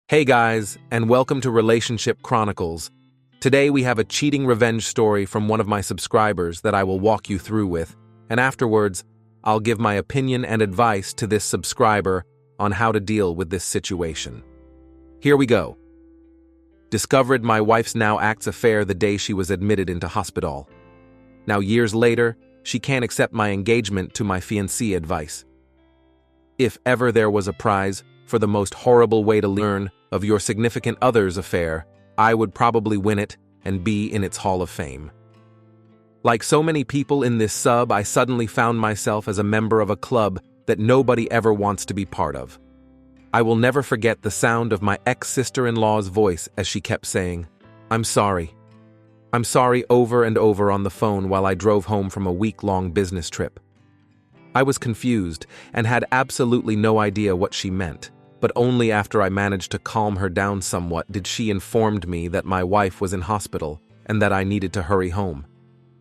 Hey guys, and welcome to Relationship Chronicles. Today we have a cheating revenge story from one of my subscribers that I will walk you through with, and afterwards, I'll give my opinion and advice to this subscriber on how to deal with this situation. Here we go. Discovered my wife's now acts affair the day she was admitted into hospital. Now years later, she can't accept my engagement to my fiancé advice. If ever there was a prize for the most horrible way to learn of your significant other's affair, I would probably win it and be in its Hall of Fame. Like so many people in this sub, I suddenly found myself as a member of a club that nobody ever wants to be part of. I will never forget the sound of my ex-sister-in-law's voice as she kept saying, "I'm sorry. I'm sorry," over and over on the phone while I drove home from a week-long business trip. I was confused and had absolutely no idea what she meant. But only after I managed to calm her down somewhat did she inform me that my wife was in hospital and that I needed to hurry home.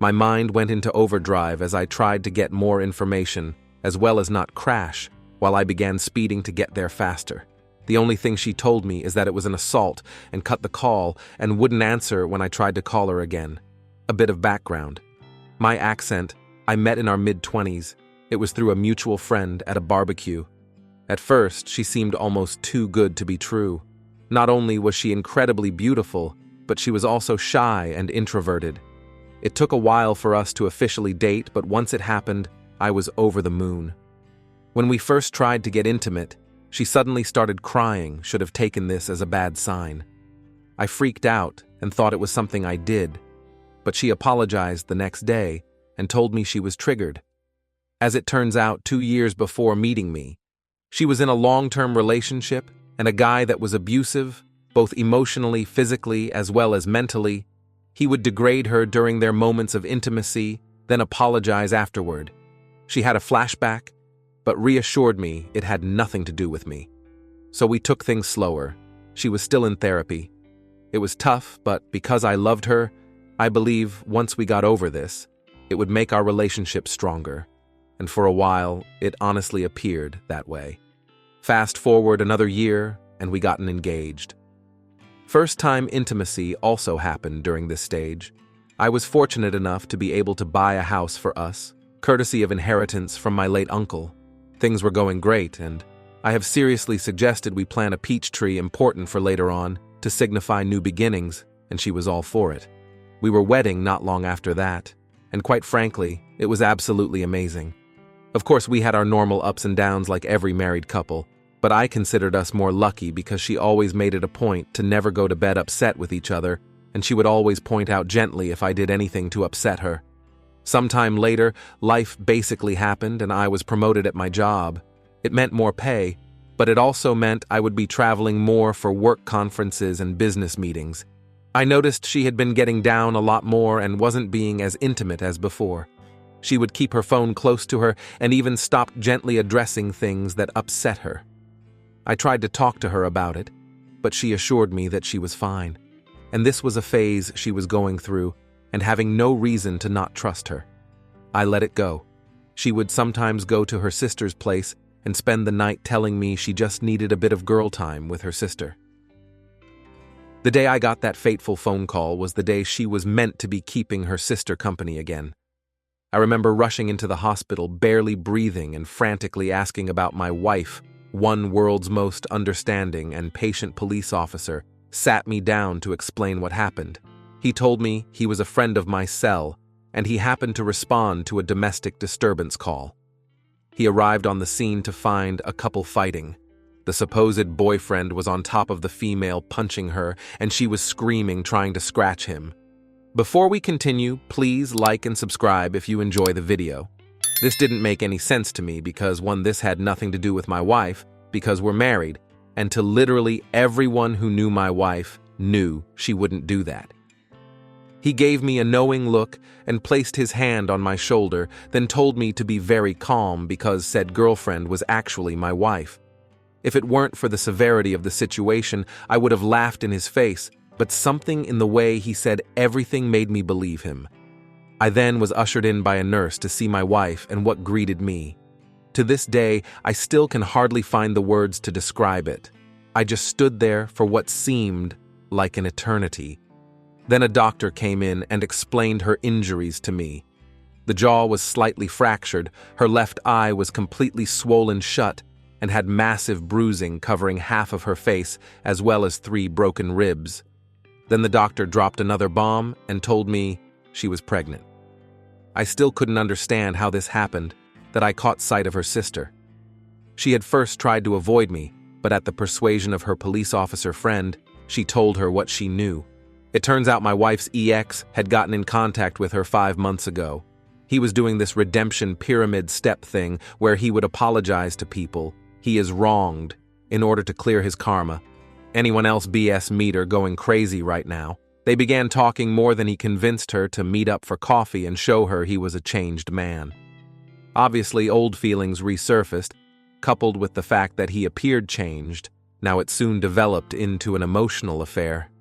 My mind went into overdrive as I tried to get more information, as well as not crash, while I began speeding to get there faster. The only thing she told me is that it was an assault and cut the call and wouldn't answer when I tried to call her again. A bit of background. My accent, I met in our mid-20s. It was through a mutual friend at a barbecue. At first, she seemed almost too good to be true. Not only was she incredibly beautiful, but she was also shy and introverted. It took a while for us to officially date, but once it happened, I was over the moon. When we first tried to get intimate, she suddenly started crying. Should have taken this as a bad sign. I freaked out and thought it was something I did, but she apologized the next day and told me she was triggered. As it turns out, 2 years before meeting me, she was in a long-term relationship, and a guy that was abusive, both emotionally, physically, as well as mentally. He would degrade her during their moments of intimacy, then apologize afterward. She had a flashback, but reassured me it had nothing to do with me. So we took things slower. She was still in therapy. It was tough, but because I loved her, I believe once we got over this, it would make our relationship stronger. And for a while, it honestly appeared that way. Fast forward another year, and we gotten engaged. First-time intimacy also happened during this stage. I was fortunate enough to be able to buy a house for us, courtesy of inheritance from my late uncle. Things were going great, and I have seriously suggested we plant a peach tree important for later on to signify new beginnings, and she was all for it. We were wedding not long after that, and quite frankly, it was absolutely amazing. Of course, we had our normal ups and downs like every married couple, but I considered us more lucky because she always made it a point to never go to bed upset with each other, and she would always point out gently if I did anything to upset her. Sometime later, life basically happened and I was promoted at my job. It meant more pay, but it also meant I would be traveling more for work conferences and business meetings. I noticed she had been getting down a lot more and wasn't being as intimate as before. She would keep her phone close to her and even stopped gently addressing things that upset her. I tried to talk to her about it, but she assured me that she was fine. And this was a phase she was going through and having no reason to not trust her. I let it go. She would sometimes go to her sister's place and spend the night telling me she just needed a bit of girl time with her sister. The day I got that fateful phone call was the day she was meant to be keeping her sister company again. I remember rushing into the hospital, barely breathing and frantically asking about my wife. One world's most understanding and patient police officer sat me down to explain what happened. He told me he was a friend of my cell, and he happened to respond to a domestic disturbance call. He arrived on the scene to find a couple fighting. The supposed boyfriend was on top of the female, punching her, and she was screaming, trying to scratch him. Before we continue, please like and subscribe if you enjoy the video. This didn't make any sense to me because, one, this had nothing to do with my wife, because we're married, and to literally everyone who knew my wife knew she wouldn't do that. He gave me a knowing look and placed his hand on my shoulder, then told me to be very calm because said girlfriend was actually my wife. If it weren't for the severity of the situation, I would have laughed in his face, but something in the way he said everything made me believe him. I then was ushered in by a nurse to see my wife and what greeted me. To this day, I still can hardly find the words to describe it. I just stood there for what seemed like an eternity. Then a doctor came in and explained her injuries to me. The jaw was slightly fractured, her left eye was completely swollen shut, and had massive bruising covering half of her face as well as 3 broken ribs. Then the doctor dropped another bomb and told me she was pregnant. I still couldn't understand how this happened, that I caught sight of her sister. She had first tried to avoid me, but at the persuasion of her police officer friend, she told her what she knew. It turns out my wife's ex had gotten in contact with her 5 months ago. He was doing this redemption pyramid step thing where he would apologize to people he is wronged in order to clear his karma. Anyone else BS meter going crazy right now. They began talking more than he convinced her to meet up for coffee and show her he was a changed man. Obviously, old feelings resurfaced, coupled with the fact that he appeared changed. Now it soon developed into an emotional affair.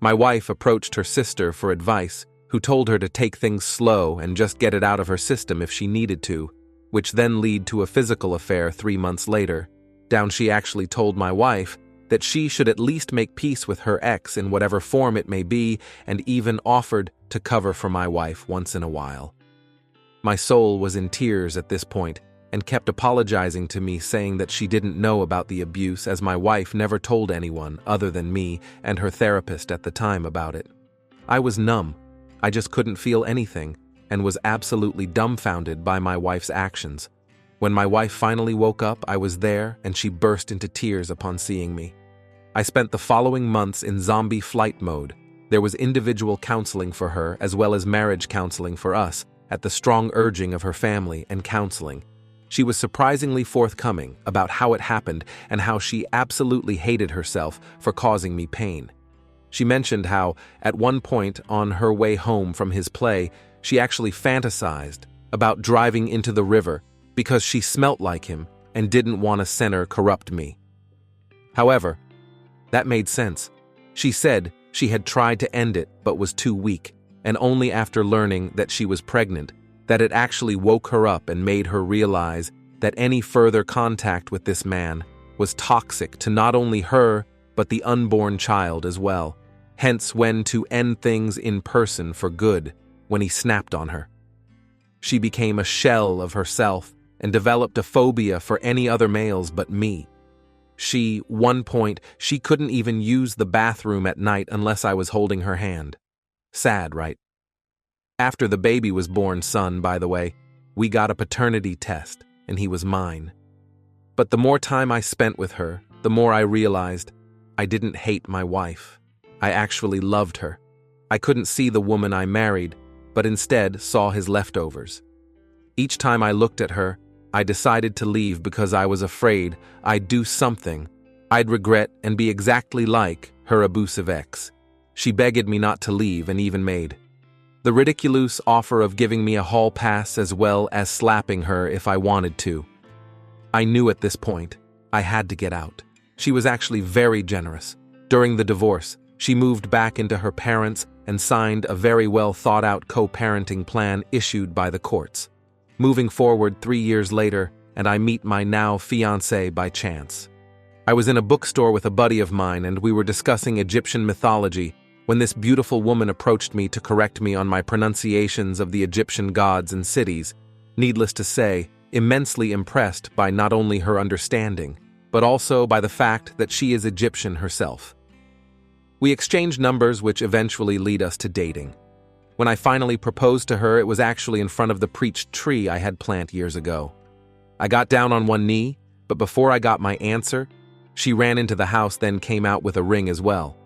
My wife approached her sister for advice, who told her to take things slow and just get it out of her system if she needed to, which then led to a physical affair 3 months later. Down she actually told my wife that she should at least make peace with her ex in whatever form it may be, and even offered to cover for my wife once in a while. My soul was in tears at this point and kept apologizing to me, saying that she didn't know about the abuse as my wife never told anyone other than me and her therapist at the time about it. I was numb. I just couldn't feel anything and was absolutely dumbfounded by my wife's actions. When my wife finally woke up, I was there and she burst into tears upon seeing me. I spent the following months in zombie flight mode. There was individual counseling for her as well as marriage counseling for us at the strong urging of her family and counseling. She was surprisingly forthcoming about how it happened and how she absolutely hated herself for causing me pain. She mentioned how, at one point on her way home from his play, she actually fantasized about driving into the river because she smelt like him and didn't want a sinner corrupt me. However, that made sense. She said she had tried to end it but was too weak, and only after learning that she was pregnant that it actually woke her up and made her realize that any further contact with this man was toxic to not only her but the unborn child as well. Hence when to end things in person for good when he snapped on her. She became a shell of herself and developed a phobia for any other males but me. One point, she couldn't even use the bathroom at night unless I was holding her hand. Sad, right? After the baby was born, son, by the way, we got a paternity test, and he was mine. But the more time I spent with her, the more I realized I didn't hate my wife. I actually loved her. I couldn't see the woman I married, but instead saw his leftovers. Each time I looked at her, I decided to leave because I was afraid I'd do something I'd regret and be exactly like her abusive ex. She begged me not to leave and even made the ridiculous offer of giving me a hall pass as well as slapping her if I wanted to. I knew at this point I had to get out. She was actually very generous. During the divorce, she moved back into her parents and signed a very well thought out co-parenting plan issued by the courts. Moving forward 3 years later, and I meet my now fiancé by chance. I was in a bookstore with a buddy of mine and we were discussing Egyptian mythology when this beautiful woman approached me to correct me on my pronunciations of the Egyptian gods and cities. Needless to say, immensely impressed by not only her understanding, but also by the fact that she is Egyptian herself. We exchanged numbers which eventually lead us to dating. When I finally proposed to her, it was actually in front of the preached tree I had planted years ago. I got down on one knee, but before I got my answer, she ran into the house, then came out with a ring as well.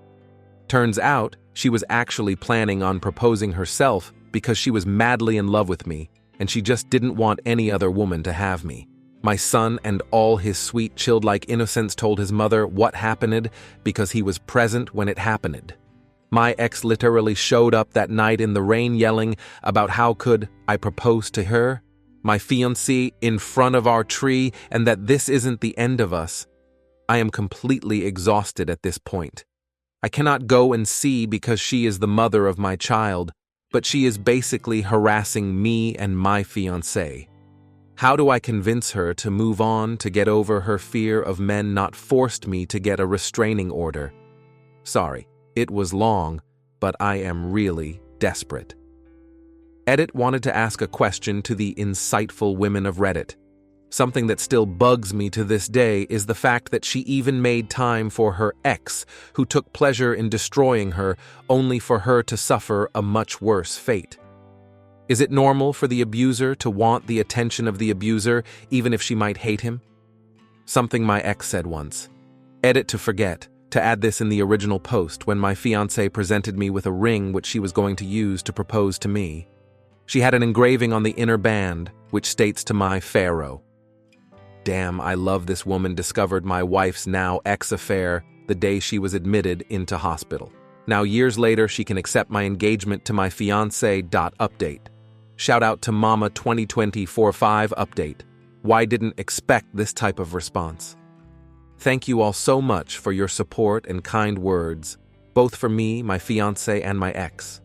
Turns out, she was actually planning on proposing herself because she was madly in love with me, and she just didn't want any other woman to have me. My son and all his sweet childlike innocence told his mother what happened because he was present when it happened. My ex literally showed up that night in the rain yelling about how could I propose to her, my fiancée, in front of our tree, and that this isn't the end of us. I am completely exhausted at this point. I cannot go and see because she is the mother of my child, but she is basically harassing me and my fiancé. How do I convince her to move on, to get over her fear of men not forced me to get a restraining order? Sorry, it was long, but I am really desperate. Edit wanted to ask a question to the insightful women of Reddit. Something that still bugs me to this day is the fact that she even made time for her ex, who took pleasure in destroying her, only for her to suffer a much worse fate. Is it normal for the abuser to want the attention of the abuser, even if she might hate him? Something my ex said once. Edit to forget to add this in the original post when my fiancé presented me with a ring which she was going to use to propose to me. She had an engraving on the inner band, which states to my Pharaoh. Damn, I love this woman discovered my wife's now ex-affair the day she was admitted into hospital. Now years later, she can accept my engagement to my fiancé. Update. Shout out to Mama 2020-45 update. Why didn't expect this type of response? Thank you all so much for your support and kind words, both for me, my fiancé, and my ex.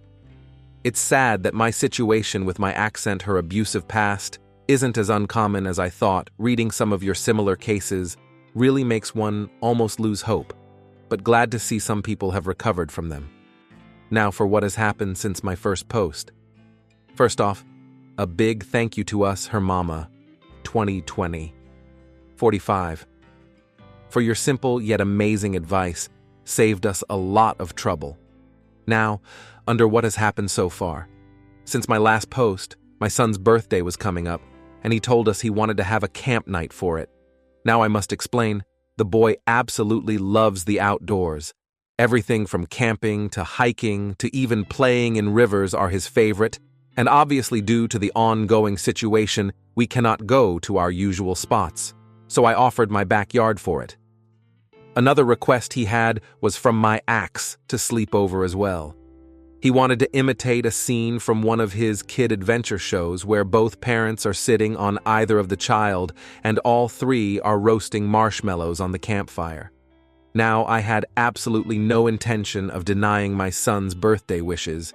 It's sad that my situation with my accent, her abusive past, isn't as uncommon as I thought. Reading some of your similar cases really makes one almost lose hope, but glad to see some people have recovered from them. Now for what has happened since my first post. First off, a big thank you to us, her mama, 2020. 45. For your simple yet amazing advice, saved us a lot of trouble. Now, under what has happened so far. Since my last post, my son's birthday was coming up, and he told us he wanted to have a camp night for it. Now I must explain, the boy absolutely loves the outdoors. Everything from camping to hiking to even playing in rivers are his favorite, and obviously due to the ongoing situation, we cannot go to our usual spots, so I offered my backyard for it. Another request he had was from my ex to sleep over as well. He wanted to imitate a scene from one of his kid adventure shows where both parents are sitting on either of the child and all three are roasting marshmallows on the campfire. Now, I had absolutely no intention of denying my son's birthday wishes,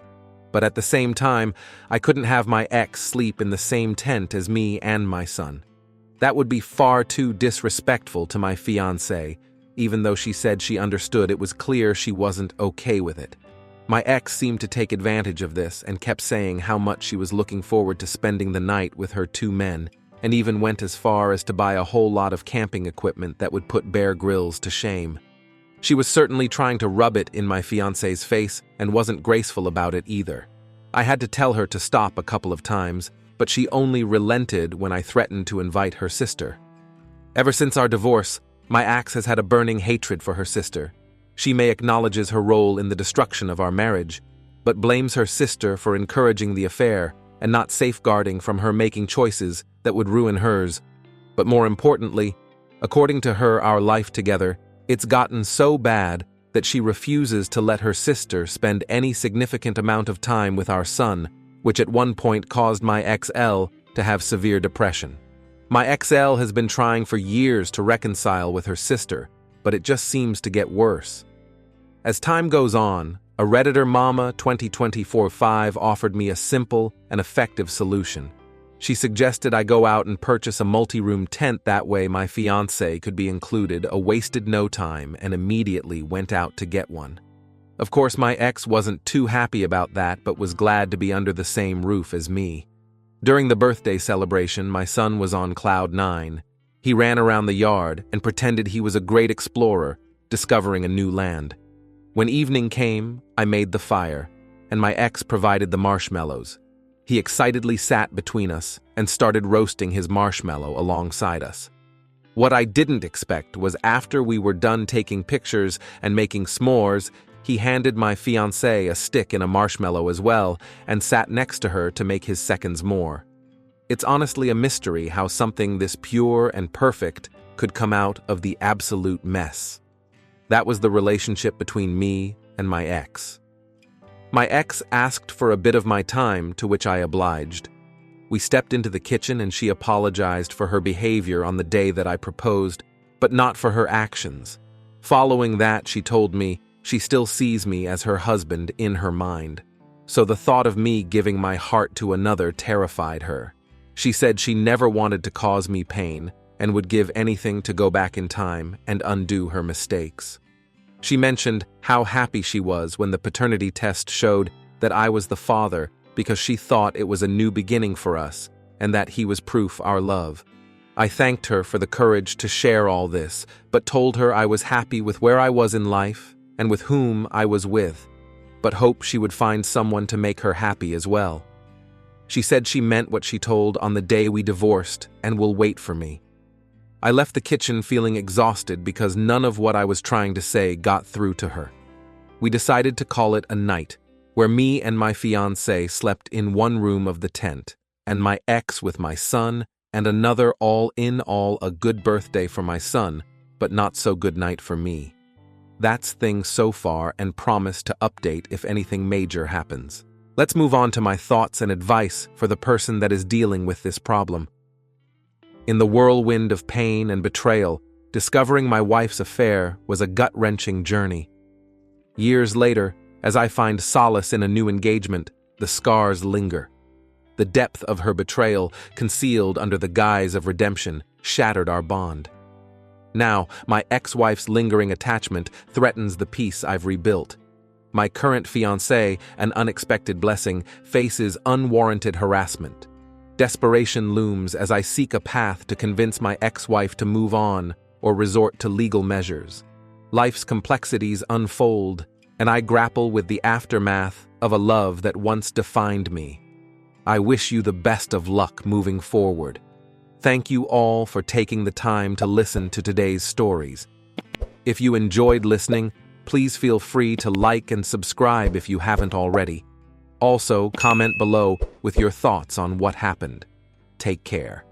but at the same time, I couldn't have my ex sleep in the same tent as me and my son. That would be far too disrespectful to my fiancé. Even though she said she understood, it was clear she wasn't okay with it. My ex seemed to take advantage of this and kept saying how much she was looking forward to spending the night with her two men, and even went as far as to buy a whole lot of camping equipment that would put Bear Grylls to shame. She was certainly trying to rub it in my fiancé's face and wasn't graceful about it either. I had to tell her to stop a couple of times, but she only relented when I threatened to invite her sister. Ever since our divorce, my ex has had a burning hatred for her sister. She may acknowledges her role in the destruction of our marriage, but blames her sister for encouraging the affair and not safeguarding from her making choices that would ruin hers. But more importantly, according to her, our life together, it's gotten so bad that she refuses to let her sister spend any significant amount of time with our son, which at one point caused my ex-L to have severe depression. My ex-L has been trying for years to reconcile with her sister, but it just seems to get worse. As time goes on, a Redditor Mama 2024-5 offered me a simple and effective solution. She suggested I go out and purchase a multi-room tent, that way my fiancé could be included. I wasted no time and immediately went out to get one. Of course, my ex wasn't too happy about that, but was glad to be under the same roof as me. During the birthday celebration, my son was on cloud 9. He ran around the yard and pretended he was a great explorer, discovering a new land. When evening came, I made the fire, and my ex provided the marshmallows. He excitedly sat between us and started roasting his marshmallow alongside us. What I didn't expect was after we were done taking pictures and making s'mores, he handed my fiancée a stick and a marshmallow as well and sat next to her to make his seconds more. It's honestly a mystery how something this pure and perfect could come out of the absolute mess. That was the relationship between me and my ex. My ex asked for a bit of my time, to which I obliged. We stepped into the kitchen and she apologized for her behavior on the day that I proposed, but not for her actions. Following that, she told me she still sees me as her husband in her mind, so the thought of me giving my heart to another terrified her. She said she never wanted to cause me pain and would give anything to go back in time and undo her mistakes. She mentioned how happy she was when the paternity test showed that I was the father because she thought it was a new beginning for us and that he was proof our love. I thanked her for the courage to share all this, but told her I was happy with where I was in life and with whom I was with, but hoped she would find someone to make her happy as well. She said she meant what she told on the day we divorced and will wait for me. I left the kitchen feeling exhausted because none of what I was trying to say got through to her. We decided to call it a night, where me and my fiancé slept in one room of the tent, and my ex with my son, and another all in all a good birthday for my son, but not so good night for me. That's things so far, and promise to update if anything major happens. Let's move on to my thoughts and advice for the person that is dealing with this problem. In the whirlwind of pain and betrayal, discovering my wife's affair was a gut-wrenching journey. Years later, as I find solace in a new engagement, the scars linger. The depth of her betrayal, concealed under the guise of redemption, shattered our bond. Now, my ex-wife's lingering attachment threatens the peace I've rebuilt. My current fiancé, an unexpected blessing, faces unwarranted harassment. Desperation looms as I seek a path to convince my ex-wife to move on or resort to legal measures. Life's complexities unfold, and I grapple with the aftermath of a love that once defined me. I wish you the best of luck moving forward. Thank you all for taking the time to listen to today's stories. If you enjoyed listening, please feel free to like and subscribe if you haven't already. Also, comment below with your thoughts on what happened. Take care.